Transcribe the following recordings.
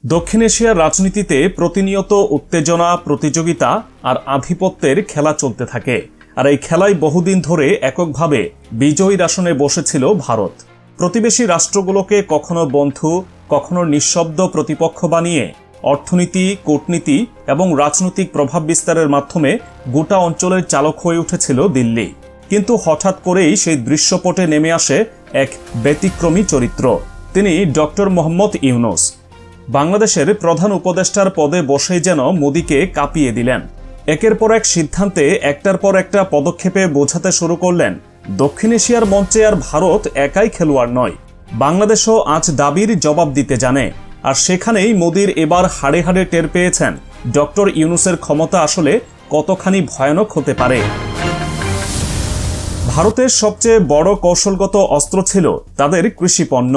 দক্ষিণ এশিয়ার রাজনীতিতে প্রতিনিয়ত উত্তেজনা, প্রতিযোগিতা আর আধিপত্যের খেলা চলতে থাকে। আর এই খেলায় বহুদিন ধরে এককভাবে বিজয়ীর আসনে বসেছিল ভারত। প্রতিবেশী রাষ্ট্রগুলোকে কখনো বন্ধু, কখনো নিঃশব্দ প্রতিপক্ষ বানিয়ে অর্থনীতি, কূটনীতি এবং রাজনৈতিক প্রভাব বিস্তারের মাধ্যমে গোটা অঞ্চলের চালক হয়ে উঠেছিল দিল্লি। কিন্তু হঠাৎ করেই সেই দৃশ্যপটে নেমে আসে এক ব্যতিক্রমী চরিত্র। তিনি ডক্টর মোহাম্মদ ইউনূস। বাংলাদেশের প্রধান উপদেষ্টার পদে বসেই যেন মোদিকে কাঁপিয়ে দিলেন। একের পর এক সিদ্ধান্তে একটার পর একটা পদক্ষেপে বোঝাতে শুরু করলেন, দক্ষিণ এশিয়ার মঞ্চে আর ভারত একাই খেলোয়াড় নয়, বাংলাদেশও আজ দাবির জবাব দিতে জানে। আর সেখানেই মোদির এবার হাড়ে হাড়ে টের পেয়েছেন ডক্টর ইউনূসের ক্ষমতা আসলে কতখানি ভয়ানক হতে পারে। ভারতের সবচেয়ে বড় কৌশলগত অস্ত্র ছিল তাদের কৃষি পণ্য,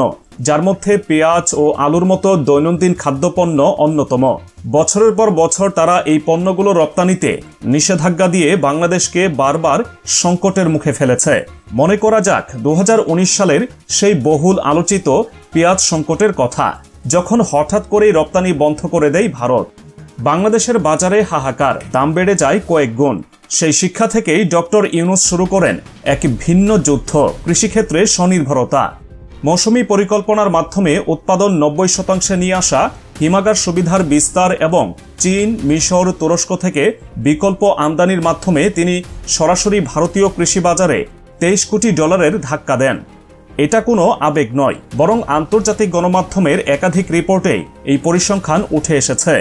যার মধ্যে পেঁয়াজ ও আলুর মতো দৈনন্দিন খাদ্যপণ্য অন্যতম। বছরের পর বছর তারা এই পণ্যগুলো রপ্তানিতে নিষেধাজ্ঞা দিয়ে বাংলাদেশকে বারবার সংকটের মুখে ফেলেছে। মনে করা যাক 2019 সালের সেই বহুল আলোচিত পেঁয়াজ সংকটের কথা, যখন হঠাৎ করেই রপ্তানি বন্ধ করে দেয় ভারত। বাংলাদেশের বাজারে হাহাকার, দাম বেড়ে যায় কয়েক গুণ। সেই শিক্ষা থেকেই ডক্টর ইউনূস শুরু করেন এক ভিন্ন যুদ্ধ, কৃষিক্ষেত্রে স্বনির্ভরতা। মৌসুমি পরিকল্পনার মাধ্যমে উৎপাদন 90% নিয়ে আসা, হিমাগার সুবিধার বিস্তার এবং চীন, মিশর, তুরস্ক থেকে বিকল্প আমদানির মাধ্যমে তিনি সরাসরি ভারতীয় কৃষি বাজারে $23 কোটি ধাক্কা দেন। এটা কোনো আবেগ নয়, বরং আন্তর্জাতিক গণমাধ্যমের একাধিক রিপোর্টেই এই পরিসংখ্যান উঠে এসেছে।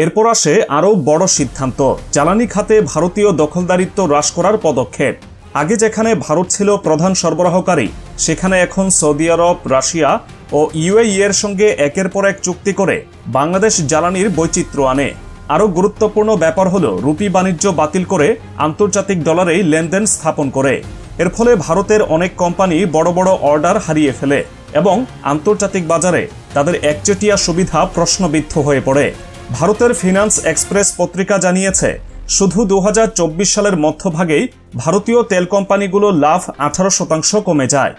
এরপর আসে আরও বড় সিদ্ধান্ত, জ্বালানি খাতে ভারতীয় দখলদারিত্ব হ্রাস করার পদক্ষেপ। আগে যেখানে ভারত ছিল প্রধান সরবরাহকারী, সেখানে এখন সৌদি আরব, রাশিয়া ও ইউএই এর সঙ্গে একের পর এক চুক্তি করে বাংলাদেশ জ্বালানির বৈচিত্র্য আনে। আরও গুরুত্বপূর্ণ ব্যাপার হলো রুপি বাণিজ্য বাতিল করে আন্তর্জাতিক ডলারেই লেনদেন স্থাপন করে। এর ফলে ভারতের অনেক কোম্পানি বড় বড় অর্ডার হারিয়ে ফেলে এবং আন্তর্জাতিক বাজারে তাদের একচেটিয়া সুবিধা প্রশ্নবিদ্ধ হয়ে পড়ে। ভারতের ফিনান্স এক্সপ্রেস পত্রিকা জানিয়েছে, শুধু 2024 সালের মধ্যভাগেই ভারতীয় তেল কোম্পানিগুলোর লাভ 18% কমে যায়।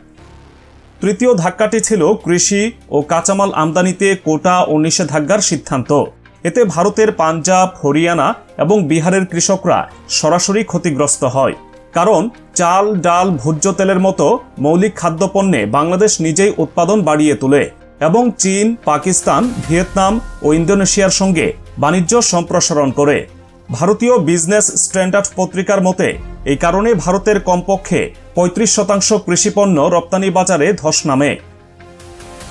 তৃতীয় ধাক্কাটি ছিল কৃষি ও কাঁচামাল আমদানিতে কোটা ও নিষেধাজ্ঞার সিদ্ধান্ত। এতে ভারতের পাঞ্জাব, হরিয়ানা এবং বিহারের কৃষকরা সরাসরি ক্ষতিগ্রস্ত হয়, কারণ চাল, ডাল, ভোজ্য তেলের মতো মৌলিক খাদ্যপণ্যে বাংলাদেশ নিজেই উৎপাদন বাড়িয়ে তোলে এবং চীন, পাকিস্তান, ভিয়েতনাম ও ইন্দোনেশিয়ার সঙ্গে বাণিজ্য সম্প্রসারণ করে। ভারতীয় বিজনেস স্ট্যান্ডার্ড পত্রিকার মতে এই কারণে ভারতের কমপক্ষে 35% কৃষিপণ্য রপ্তানি বাজারে ধস নামে।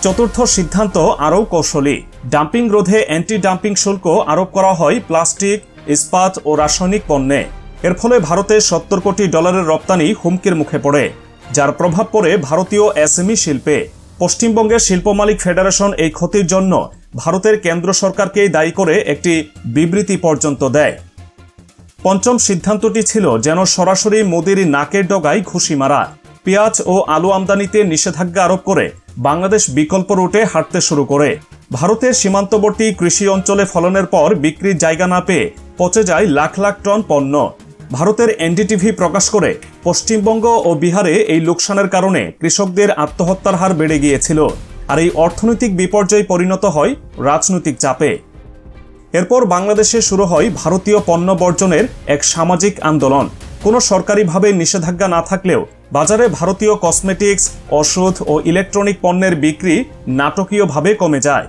চতুর্থ সিদ্ধান্ত আরও কৌশলী, ডাম্পিং রোধে অ্যান্টি ডাম্পিং শুল্ক আরোপ করা হয় প্লাস্টিক, ইস্পাত ও রাসায়নিক পণ্যে। এর ফলে ভারতের $70 কোটি রপ্তানি হুমকির মুখে পড়ে, যার প্রভাব পড়ে ভারতীয় এসএমই শিল্পে। পশ্চিমবঙ্গের শিল্প মালিক ফেডারেশন এই ক্ষতির জন্য ভারতের কেন্দ্র সরকারকেই দায়ী করে একটি বিবৃতি পর্যন্ত দেয়। পঞ্চম সিদ্ধান্তটি ছিল যেন সরাসরি মোদির নাকের ডগায় ঘুষি মারা। পেঁয়াজ ও আলু আমদানিতে নিষেধাজ্ঞা আরোপ করে বাংলাদেশ বিকল্প রুটে হাঁটতে শুরু করে। ভারতের সীমান্তবর্তী কৃষি অঞ্চলে ফলনের পর বিক্রির জায়গা না পেয়ে পচে যায় লাখ লাখ টন পণ্য। ভারতের এনডিটিভি প্রকাশ করে, পশ্চিমবঙ্গ ও বিহারে এই লোকসানের কারণে কৃষকদের আত্মহত্যার হার বেড়ে গিয়েছিল। আর এই অর্থনৈতিক বিপর্যয় পরিণত হয় রাজনৈতিক চাপে। এরপর বাংলাদেশে শুরু হয় ভারতীয় পণ্য বর্জনের এক সামাজিক আন্দোলন। কোনো সরকারিভাবে নিষেধাজ্ঞা না থাকলেও বাজারে ভারতীয় কসমেটিক্স, ওষুধ ও ইলেকট্রনিক পণ্যের বিক্রি নাটকীয়ভাবে কমে যায়।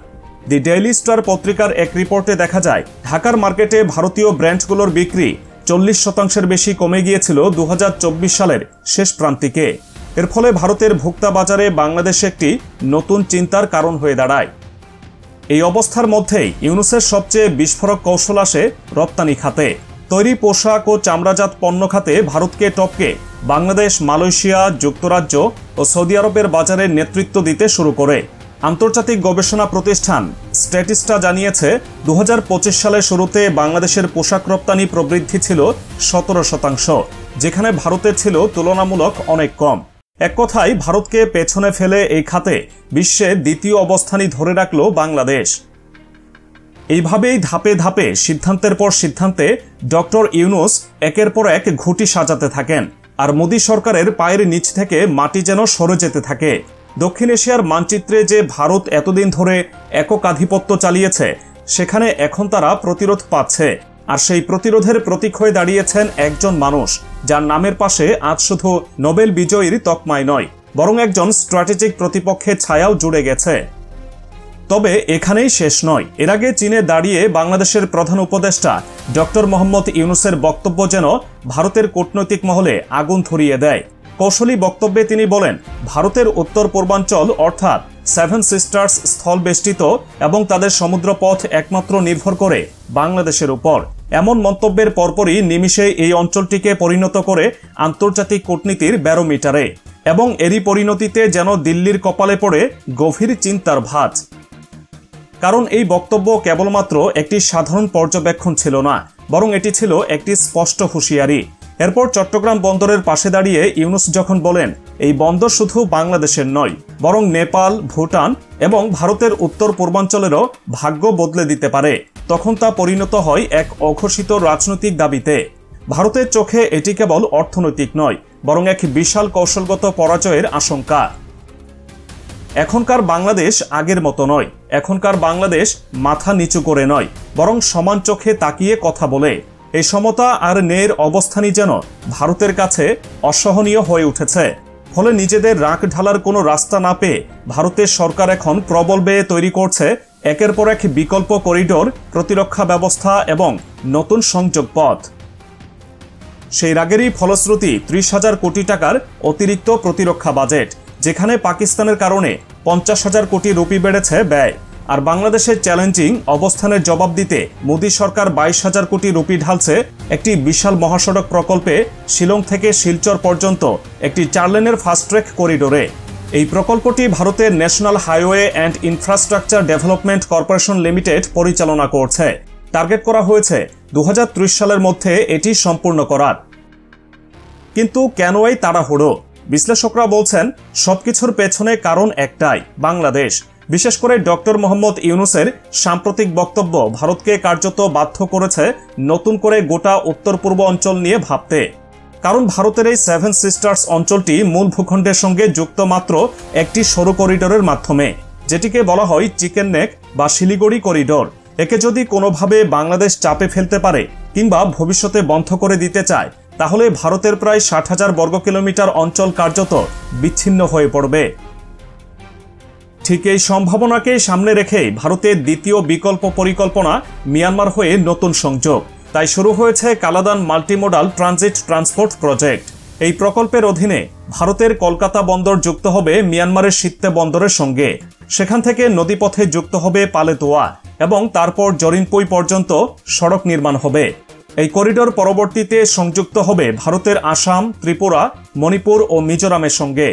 দি ডেইলি স্টার পত্রিকার এক রিপোর্টে দেখা যায়, ঢাকার মার্কেটে ভারতীয় ব্র্যান্ডগুলোর বিক্রি 40% বেশি কমে গিয়েছিল 2024 সালের শেষ প্রান্তিকে। এর ফলে ভারতের ভোক্তা বাজারে বাংলাদেশ একটি নতুন চিন্তার কারণ হয়ে দাঁড়ায়। এই অবস্থার মধ্যেই ইউনূসের সবচেয়ে বিস্ফোরক কৌশল আসে রপ্তানি খাতে। তৈরি পোশাক ও চামড়াজাত পণ্য খাতে ভারতকে টপকে বাংলাদেশ মালয়েশিয়া, যুক্তরাজ্য ও সৌদি আরবের বাজারে নেতৃত্ব দিতে শুরু করে। আন্তর্জাতিক গবেষণা প্রতিষ্ঠান স্ট্যাটিস্টা জানিয়েছে, 2025 সালের শুরুতে বাংলাদেশের পোশাক রপ্তানি প্রবৃদ্ধি ছিল 17%, যেখানে ভারতের ছিল তুলনামূলক অনেক কম। এক কথায় ভারতকে পেছনে ফেলে এই খাতে বিশ্বে দ্বিতীয় অবস্থানই ধরে রাখল বাংলাদেশ। এইভাবেই ধাপে ধাপে সিদ্ধান্তের পর সিদ্ধান্তে ডক্টর ইউনূস একের পর এক ঘুঁটি সাজাতে থাকেন, আর মোদি সরকারের পায়ের নিচ থেকে মাটি যেন সরে যেতে থাকে। দক্ষিণ এশিয়ার মানচিত্রে যে ভারত এতদিন ধরে একক আধিপত্য চালিয়েছে, সেখানে এখন তারা প্রতিরোধ পাচ্ছে। আর সেই প্রতিরোধের প্রতীক হয়ে দাঁড়িয়েছেন একজন মানুষ, যার নামের পাশে আজ শুধু নোবেল বিজয়ীর তকমাই নয়, বরং একজন স্ট্র্যাটেজিক প্রতিপক্ষের ছায়াও জুড়ে গেছে। তবে এখানেই শেষ নয়। এর আগে চীনে দাঁড়িয়ে বাংলাদেশের প্রধান উপদেষ্টা ডক্টর মোহাম্মদ ইউনূসের বক্তব্য যেন ভারতের কূটনৈতিক মহলে আগুন ধরিয়ে দেয়। কৌশলী বক্তব্যে তিনি বলেন, ভারতের উত্তর পূর্বাঞ্চল অর্থাৎ সেভেন সিস্টার্স স্থলবেষ্টিত এবং তাদের সমুদ্রপথ একমাত্র নির্ভর করে বাংলাদেশের উপর। এমন মন্তব্যের পরপরই নিমিষে এই অঞ্চলটিকে পরিণত করে আন্তর্জাতিক কূটনীতির ব্যারোমিটারে, এবং এরই পরিণতিতে যেন দিল্লির কপালে পড়ে গভীর চিন্তার ভাঁজ। কারণ এই বক্তব্য কেবলমাত্র একটি সাধারণ পর্যবেক্ষণ ছিল না, বরং এটি ছিল একটি স্পষ্ট হুঁশিয়ারি। এরপর চট্টগ্রাম বন্দরের পাশে দাঁড়িয়ে ইউনূস যখন বলেন, এই বন্দর শুধু বাংলাদেশের নয়, বরং নেপাল, ভুটান এবং ভারতের উত্তর পূর্বাঞ্চলেরও ভাগ্য বদলে দিতে পারে, তখন তা পরিণত হয় এক অঘোষিত রাজনৈতিক দাবিতে। ভারতের চোখে এটি কেবল অর্থনৈতিক নয়, বরং এক বিশাল কৌশলগত পরাজয়ের আশঙ্কা। এখনকার বাংলাদেশ আগের মতো নয়। এখনকার বাংলাদেশ মাথা নিচু করে নয়, বরং সমান চোখে তাকিয়ে কথা বলে। এই সমতা আর ন্যায়ের অবস্থানই যেন ভারতের কাছে অসহনীয় হয়ে উঠেছে। ফলে নিজেদের রাখ ঢালার কোনো রাস্তা না পেয়ে ভারতের সরকার এখন প্রবল ব্যয়ে তৈরি করছে একের পর এক বিকল্প করিডোর, প্রতিরক্ষা ব্যবস্থা এবং নতুন সংযোগ পথ। সেই রাগেরই ফলশ্রুতি 30,000 কোটি টাকার অতিরিক্ত প্রতিরক্ষা বাজেট, যেখানে পাকিস্তানের কারণে 50,000 কোটি রুপি বেড়েছে ব্যয়। আর বাংলাদেশের চ্যালেঞ্জিং অবস্থানের জবাব দিতে মোদী সরকার 22,000 কোটি রুপি ঢালছে একটি বিশাল মহাসড়ক প্রকল্পে, শিলং থেকে শিলচর পর্যন্ত একটি 4 লেনের ফাস্টট্র্যাক করিডোরে। এই প্রকল্পটি ভারতের national highway and infrastructure development corporation limited পরিচালনা করছে। টার্গেট করা হয়েছে 2030 সালের মধ্যে এটি সম্পূর্ণ করার। কিন্তু কেন এই তাড়াহুড়ো? বিশ্লেষকরা বলছেন, সবকিছুর পেছনে কারণ একটাই, বাংলাদেশ। বিশেষ করে ডক্টর মোহাম্মদ ইউনূসের সাম্প্রতিক বক্তব্য ভারতকে কার্যত বাধ্য করেছে নতুন করে গোটা উত্তর পূর্ব অঞ্চল নিয়ে ভাবতে। কারণ ভারতের এই সেভেন সিস্টার্স অঞ্চলটি মূল ভূখণ্ডের সঙ্গে যুক্ত মাত্র একটি সরু করিডোরের মাধ্যমে, যেটিকে বলা হয় চিকেন নেক বা শিলিগুড়ি করিডোর। একে যদি কোনোভাবে বাংলাদেশ চাপে ফেলতে পারে কিংবা ভবিষ্যতে বন্ধ করে দিতে চায়, তাহলে ভারতের প্রায় 60,000 বর্গ কিলোমিটার অঞ্চল কার্যত বিচ্ছিন্ন হয়ে পড়বে। ঠিক এই সম্ভাবনাকে সামনে রেখেই ভারতের দ্বিতীয় বিকল্প পরিকল্পনা মিয়ানমার হয়ে নতুন সংযোগ। তাই শুরু হয়েছে Kaladan multimodal transit transport project. এই প্রকল্পের অধীনে ভারতের কলকাতা বন্দর যুক্ত হবে মিয়ানমারের সিত্তে বন্দরের সঙ্গে। সেখান থেকে নদীপথে যুক্ত হবে পালেতোয়া এবং তারপর জরিনপুই পর্যন্ত সড়ক নির্মাণ হবে। এই করিডোর পরবর্তীতে সংযুক্ত হবে ভারতের আসাম, ত্রিপুরা, মণিপুর ও মিজোরামের সঙ্গে।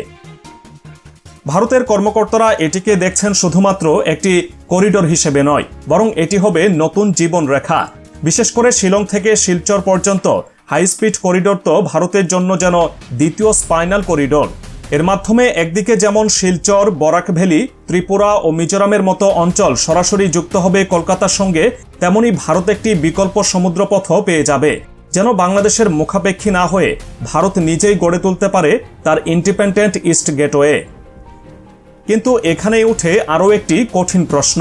ভারতের কর্মকর্তারা এটিকে দেখছেন শুধুমাত্র একটি করিডোর হিসেবে নয়, বরং এটি হবে নতুন জীবন রেখা। বিশেষ করে শিলং থেকে শিলচর পর্যন্ত হাই স্পিড করিডোর তো ভারতের জন্য যেন দ্বিতীয় স্পাইনাল করিডোর। এর মাধ্যমে একদিকে যেমন শিলচর, বরাক ভ্যালি, ত্রিপুরা ও মিজোরামের মতো অঞ্চল সরাসরি যুক্ত হবে কলকাতার সঙ্গে, তেমনি ভারত একটি বিকল্প সমুদ্রপথও পেয়ে যাবে, যেন বাংলাদেশের মুখাপেক্ষী না হয়ে ভারত নিজেই গড়ে তুলতে পারে তার ইন্ডিপেন্ডেন্ট ইস্ট গেটওয়ে। কিন্তু এখানেই উঠে আরও একটি কঠিন প্রশ্ন।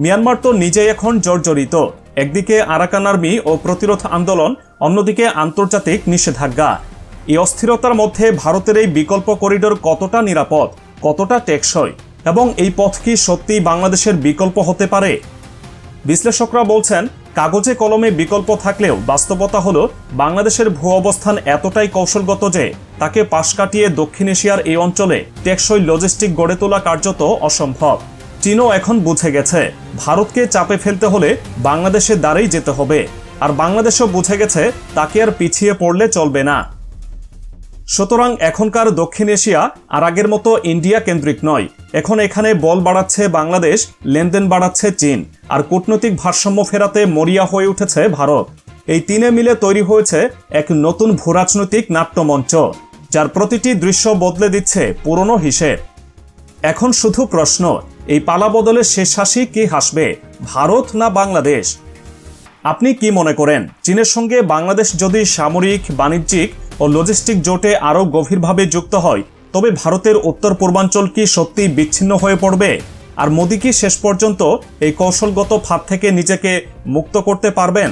মিয়ানমার তো নিজেই এখন জর্জরিত। একদিকে আরাকান আর্মি ও প্রতিরোধ আন্দোলন, অন্যদিকে আন্তর্জাতিক নিষেধাজ্ঞা। এই অস্থিরতার মধ্যে ভারতের এই বিকল্প করিডোর কতটা নিরাপদ, কতটা টেকসই, এবং এই পথ কি সত্যিই বাংলাদেশের বিকল্প হতে পারে? বিশ্লেষকরা বলছেন, কাগজে কলমে বিকল্প থাকলেও বাস্তবতা হলো বাংলাদেশের ভূ অবস্থান এতটাই কৌশলগত যে তাকে পাশ কাটিয়ে দক্ষিণ এশিয়ার এই অঞ্চলে টেকসই লজিস্টিক গড়ে তোলা কার্যত অসম্ভব। চীনও এখন বুঝে গেছে, ভারতকে চাপে ফেলতে হলে বাংলাদেশে দাঁড়িয়ে যেতে হবে, আর বাংলাদেশও বুঝে গেছে তাকে আর পিছিয়ে পড়লে চলবে না। সুতরাং এখনকার দক্ষিণ এশিয়া আর আগের মতো ইন্ডিয়া কেন্দ্রিক নয়। এখন এখানে বল বাড়াচ্ছে বাংলাদেশ, লেনদেন বাড়াচ্ছে চীন, আর কূটনৈতিক ভারসাম্য ফেরাতে মরিয়া হয়ে উঠেছে ভারত। এই তিনে মিলে তৈরি হয়েছে এক নতুন ভূরাজনৈতিক নাট্যমঞ্চ, যার প্রতিটি দৃশ্য বদলে দিচ্ছে পুরনো হিসেব। এখন শুধু প্রশ্ন, এই পালা বদলের শেষ হাসি কে হাসবে, ভারত না বাংলাদেশ? আপনি কি মনে করেন, চীনের সঙ্গে বাংলাদেশ যদি সামরিক, বাণিজ্যিক ও লজিস্টিক জোটে আরও গভীরভাবে যুক্ত হয়, তবে ভারতের উত্তর পূর্বাঞ্চল কি সত্যি বিচ্ছিন্ন হয়ে পড়বে? আর মোদি কি শেষ পর্যন্ত এই কৌশলগত ফাঁদ থেকে নিজেকে মুক্ত করতে পারবেন?